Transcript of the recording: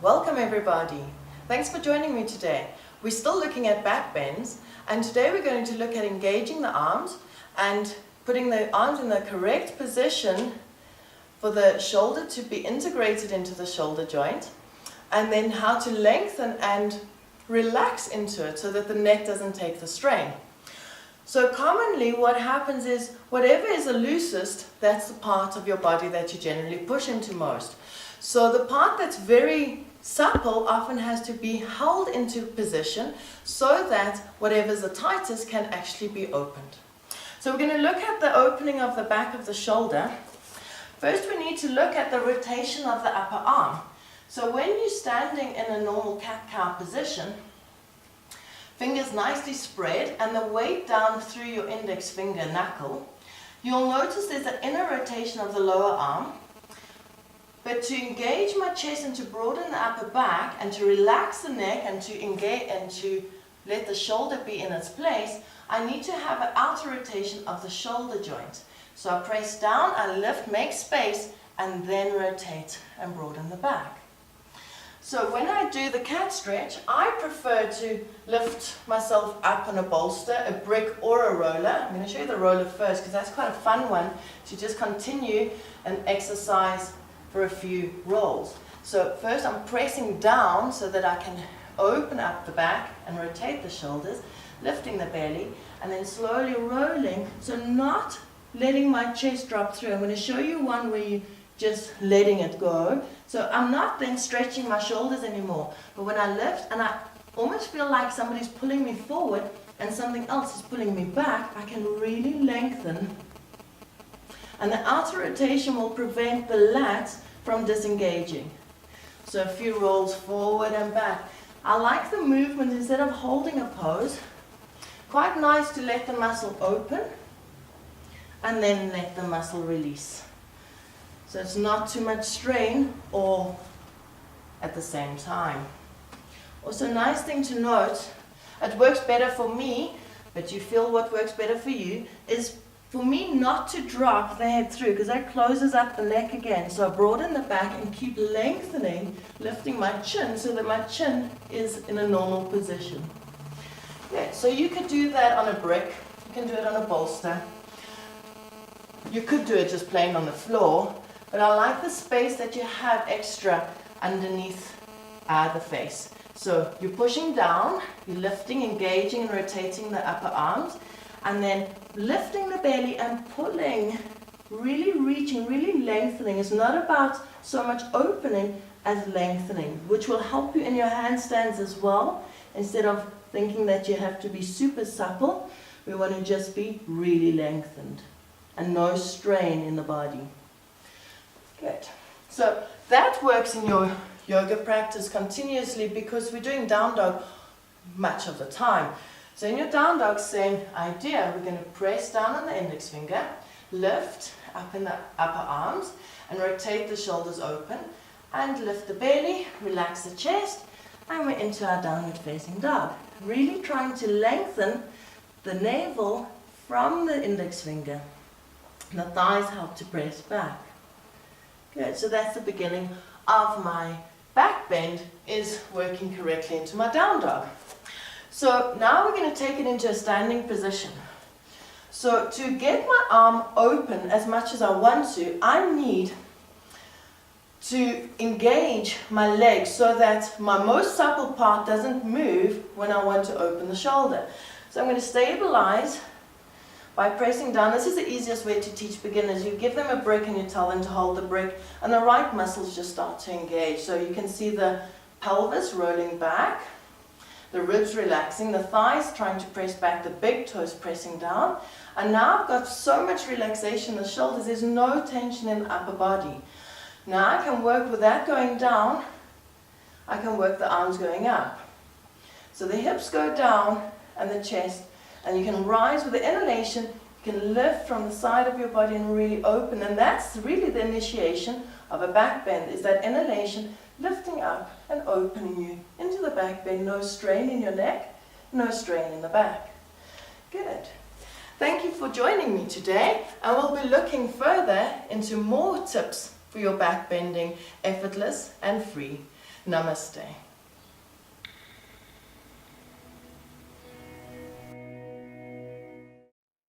Welcome everybody. Thanks for joining me today. We're still looking at back bends, and today we're going to look at engaging the arms and putting the arms in the correct position for the shoulder to be integrated into the shoulder joint, and then how to lengthen and relax into it so that the neck doesn't take the strain. So commonly what happens is whatever is the loosest, that's the part of your body that you generally push into most. So the part that's very supple often has to be held into position so that whatever's the tightest can actually be opened. So we're going to look at the opening of the back of the shoulder. First we need to look at the rotation of the upper arm. So when you're standing in a normal cat-cow position, fingers nicely spread and the weight down through your index finger knuckle, you'll notice there's an inner rotation of the lower arm. But to engage my chest and to broaden the upper back and to relax the neck and to engage and to let the shoulder be in its place, I need to have an outer rotation of the shoulder joint. So I press down, I lift, make space, and then rotate and broaden the back. So when I do the cat stretch, I prefer to lift myself up on a bolster, a brick or a roller. I'm going to show you the roller first because that's quite a fun one to just continue and exercise for a few rolls. So first I'm pressing down so that I can open up the back and rotate the shoulders, lifting the belly, and then slowly rolling, so not letting my chest drop through. I'm going to show you one where you just letting it go. So I'm not then stretching my shoulders anymore, but when I lift and I almost feel like somebody's pulling me forward and something else is pulling me back, I can really lengthen. And the outer rotation will prevent the lats from disengaging. So a few rolls forward and back. I like the movement instead of holding a pose. Quite nice to let the muscle open and then let the muscle release. So it's not too much strain or at the same time. Also, nice thing to note, it works better for me, but you feel what works better for you, is for me not to drop the head through because that closes up the neck again. So I broaden the back and keep lengthening, lifting my chin so that my chin is in a normal position. Okay, so you could do that on a brick, you can do it on a bolster. You could do it just plain on the floor, but I like the space that you have extra underneath the face. So you're pushing down, you're lifting, engaging and rotating the upper arms, and then lifting the belly and pulling, really reaching, really lengthening. It's not about so much opening as lengthening, which will help you in your handstands as well. Instead of thinking that you have to be super supple, we want to just be really lengthened and no strain in the body. Good. So that works in your yoga practice continuously because we're doing down dog much of the time. So in your down dog, same idea, we're going to press down on the index finger, lift up in the upper arms and rotate the shoulders open and lift the belly, relax the chest, and we're into our downward facing dog. Really trying to lengthen the navel from the index finger. The thighs help to press back. Good, so that's the beginning of my back bend, is working correctly into my down dog. So now we're going to take it into a standing position. So to get my arm open as much as I want to, I need to engage my legs so that my most supple part doesn't move when I want to open the shoulder. So I'm going to stabilize by pressing down. This is the easiest way to teach beginners. You give them a brick and you tell them to hold the brick, and the right muscles just start to engage. So you can see the pelvis rolling back, the ribs relaxing, the thighs trying to press back, the big toes pressing down. And now I've got so much relaxation in the shoulders, there's no tension in the upper body. Now I can work with that going down, I can work the arms going up. So the hips go down and the chest, and you can rise with the inhalation, you can lift from the side of your body and really open. And that's really the initiation of a back bend, is that inhalation, lifting up and opening you into the back bend. No strain in your neck, no strain in the back. Good. Thank you for joining me today, and we'll be looking further into more tips for your back bending, effortless and free. Namaste.